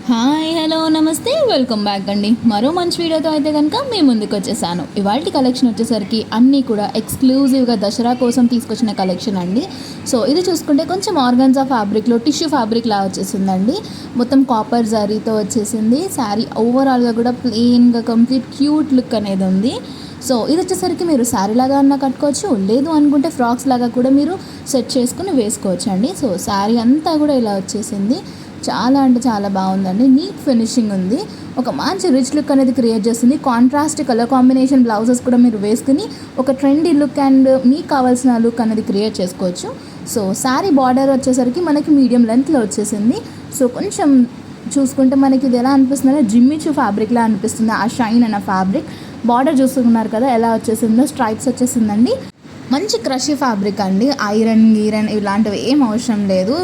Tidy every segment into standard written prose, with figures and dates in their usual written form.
Hi hello నమస్తే welcome back అండి. మరో మంచి వీడియోతో అయితే కనుక మీ ముందుకు వచ్చేసాను. ఇవాళ కలెక్షన్ వచ్చేసరికి అన్నీ కూడా ఎక్స్క్లూజివ్గా దసరా కోసం తీసుకొచ్చిన కలెక్షన్ అండి. సో ఇది చూసుకుంటే కొంచెం ఆర్గాన్జా ఫ్యాబ్రిక్లో టిష్యూ ఫ్యాబ్రిక్ లా వచ్చేసిందండి. మొత్తం కాపర్ జరీతో వచ్చేసింది. శారీ ఓవరాల్గా కూడా ప్లెయిన్గా కంప్లీట్ క్యూట్ లుక్ అనేది ఉంది. సో ఇది వచ్చేసరికి మీరు శారీ లాగా అన్నా కట్టుకోవచ్చు, లేదు అనుకుంటే ఫ్రాక్స్ లాగా కూడా మీరు సెట్ చేసుకుని వేసుకోవచ్చు అండి. సో శారీ అంతా కూడా ఇలా వచ్చేసింది. చాలా అంటే చాలా బాగుందండి. నీట్ ఫినిషింగ్ ఉంది. ఒక మంచి రిచ్ లుక్ అనేది క్రియేట్ చేస్తుంది. కాంట్రాస్ట్ కలర్ కాంబినేషన్ బ్లౌజెస్ కూడా మీరు వేసుకుని ఒక ట్రెండీ లుక్ అండ్ మీకు కావాల్సిన లుక్ అనేది క్రియేట్ చేసుకోవచ్చు. సో శారీ బార్డర్ వచ్చేసరికి మనకి మీడియం లెంత్లో వచ్చేసింది. సో కొంచెం చూసుకుంటే మనకి ఇది ఎలా అనిపిస్తుందంటే జిమ్మిచూ ఫ్యాబ్రిక్లా అనిపిస్తుంది. ఆ షైన్ అన్న ఫ్యాబ్రిక్ బార్డర్ చూస్తున్నారు కదా ఎలా వచ్చేసిందో, స్ట్రైప్స్ వచ్చేసిందండి. మంచి క్రషీ ఫ్యాబ్రిక్ అండి. ఐరన్ ఇలాంటివి ఏం అవసరం లేదు.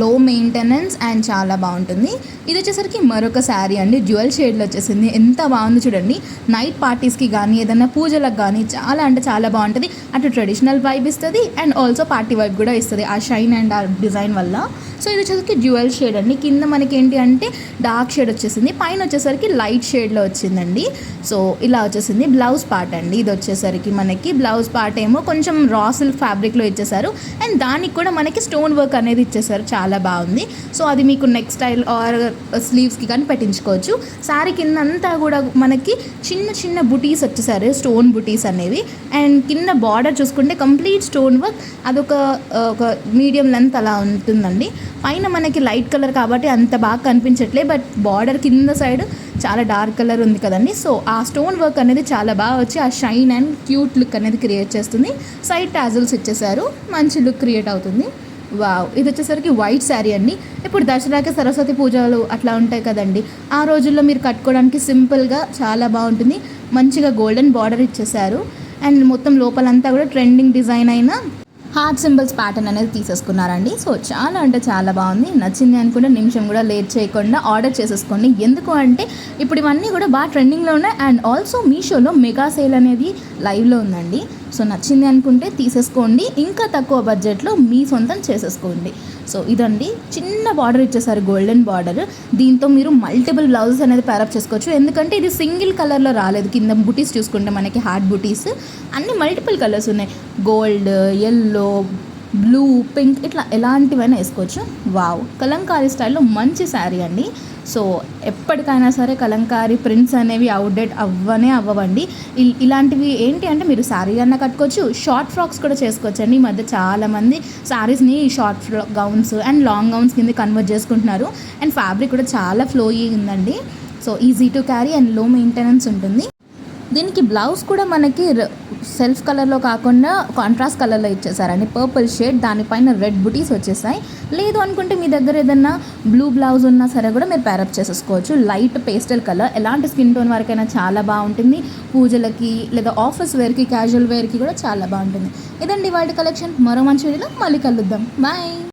లో మెయింటెనెన్స్ అండ్ చాలా బాగుంటుంది. ఇది వచ్చేసరికి మరొక శారీ అండి. డ్యూయల్ షేడ్లో వచ్చేసింది. ఎంత బాగుంది చూడండి. నైట్ పార్టీస్కి కానీ ఏదైనా పూజలకు కానీ చాలా అంటే చాలా బాగుంటుంది. అటు ట్రెడిషనల్ వైబ్ ఇస్తుంది అండ్ ఆల్సో పార్టీ వైబ్ కూడా ఇస్తుంది ఆ షైన్ అండ్ ఆ డిజైన్ వల్ల. సో ఇది వచ్చేసరికి డ్యూయల్ షేడ్ అండి. కింద మనకి ఏంటి అంటే డార్క్ షేడ్ వచ్చేసింది, పైన వచ్చేసరికి లైట్ షేడ్లో వచ్చిందండి. సో ఇలా వచ్చేసింది. బ్లౌజ్ పార్ట్ అండి. ఇది వచ్చేసరికి మనకి బ్లౌజ్ పార్ట్ ఏమో కొంచెం రా సిల్క్ ఫ్యాబ్రిక్లో ఇచ్చేసారు అండ్ దానికి కూడా మనకి స్టోన్ వర్క్ అనేది ఇచ్చేసారు. చాలా బాగుంది. సో అది మీకు నెక్ స్టైల్ ఆర్ స్లీవ్స్కి కానీ పెట్టించుకోవచ్చు. శారీ కింద అంతా కూడా మనకి చిన్న చిన్న బుటీస్ వచ్చేసారు, స్టోన్ బుటీస్ అనేవి. అండ్ కింద బార్డర్ చూసుకుంటే కంప్లీట్ స్టోన్ వర్క్. అదొక మీడియం లెంత్ అలా ఉంటుందండి. పైన మనకి లైట్ కలర్ కాబట్టి అంత బాగా కనిపించట్లే, బట్ బార్డర్ కింద సైడ్ చాలా డార్క్ కలర్ ఉంది కదండి. సో ఆ స్టోన్ వర్క్ అనేది చాలా బాగా వచ్చి ఆ షైన్ అండ్ క్యూట్ లుక్ అనేది క్రియేట్ చేస్తుంది. సైడ్ టాజిల్స్ ఇచ్చేసారు, మంచి లుక్ క్రియేట్ అవుతుంది. వావ్. ఇది వచ్చేసరికి వైట్ శారీ అండి. ఇప్పుడు దసరాకి సరస్వతి పూజలు అట్లా ఉంటాయి కదండి, ఆ రోజుల్లో మీరు కట్టుకోవడానికి సింపుల్గా చాలా బాగుంటుంది. మంచిగా గోల్డెన్ బార్డర్ ఇచ్చేసారు అండ్ మొత్తం లోపలంతా కూడా ట్రెండింగ్ డిజైన్ అయిన హార్ట్ సింబల్స్ ప్యాటర్న్ అనేది తీసేసుకున్నారండి. సో చాలా అంటే చాలా బాగుంది. నచ్చింది అనుకుంటే నిమిషం కూడా లేట్ చేయకుండా ఆర్డర్ చేసేసుకోండి. ఎందుకు అంటే ఇప్పుడు ఇవన్నీ కూడా బాగా ట్రెండింగ్లో ఉన్నాయి అండ్ ఆల్సో మీషోలో మెగా సేల్ అనేది లైవ్లో ఉందండి. సో నచ్చింది అనుకుంటే తీసేసుకోండి. ఇంకా తక్కువ బడ్జెట్లో మీ సొంతం చేసేసుకోండి. సో ఇదండి, చిన్న బార్డర్ ఇచ్చేసారు, గోల్డెన్ బార్డర్. దీంతో మీరు మల్టిపుల్ బ్లౌజెస్ అనేది ప్యారప్ చేసుకోవచ్చు. ఎందుకంటే ఇది సింగిల్ కలర్లో రాలేదు. కింద బుటీస్ చూసుకుంటే మనకి హార్ట్ బుటీస్ అన్ని మల్టిపుల్ కలర్స్ ఉన్నాయి. గోల్డ్, ఎల్లో, బ్లూ, పింక్ ఇట్లా ఎలాంటివైనా వేసుకోవచ్చు. వావ్. కలంకారీ స్టైల్లో మంచి శారీ అండి. సో ఎప్పటికైనా సరే కలంకారీ ప్రింట్స్ అనేవి అవుట్డేట్ అవ్వండి. ఇలాంటివి ఏంటి అంటే మీరు శారీ అన్నా కట్టుకోవచ్చు, షార్ట్ ఫ్రాక్స్ కూడా చేసుకోవచ్చు అండి. ఈ మధ్య చాలామంది శారీస్ని short gowns and long gowns కింద కన్వర్ట్ చేసుకుంటున్నారు. అండ్ ఫ్యాబ్రిక్ కూడా చాలా ఫ్లోయీ ఉందండి. So easy to carry and low maintenance ఉంటుంది. దీనికి బ్లౌజ్ కూడా మనకి సెల్ఫ్ కలర్లో కాకుండా కాంట్రాస్ట్ కలర్లో ఇచ్చేసారండి, పర్పుల్ షేడ్. దానిపైన రెడ్ బుటీస్ వచ్చేసాయి. లేదు అనుకుంటే మీ దగ్గర ఏదన్నా బ్లూ బ్లౌజ్ ఉన్నా సరే కూడా మీరు ప్యారప్ చేసేసుకోవచ్చు. లైట్ పేస్టల్ కలర్ ఎలాంటి స్కిన్ టోన్ వరకైనా చాలా బాగుంటుంది. పూజలకి లేదా ఆఫీస్ వేర్కి, క్యాజువల్ వేర్కి కూడా చాలా బాగుంటుంది. ఇదండి వాటి కలెక్షన్. మరో మంచి వీడియోలో మళ్ళీ కలుద్దాం. బాయ్.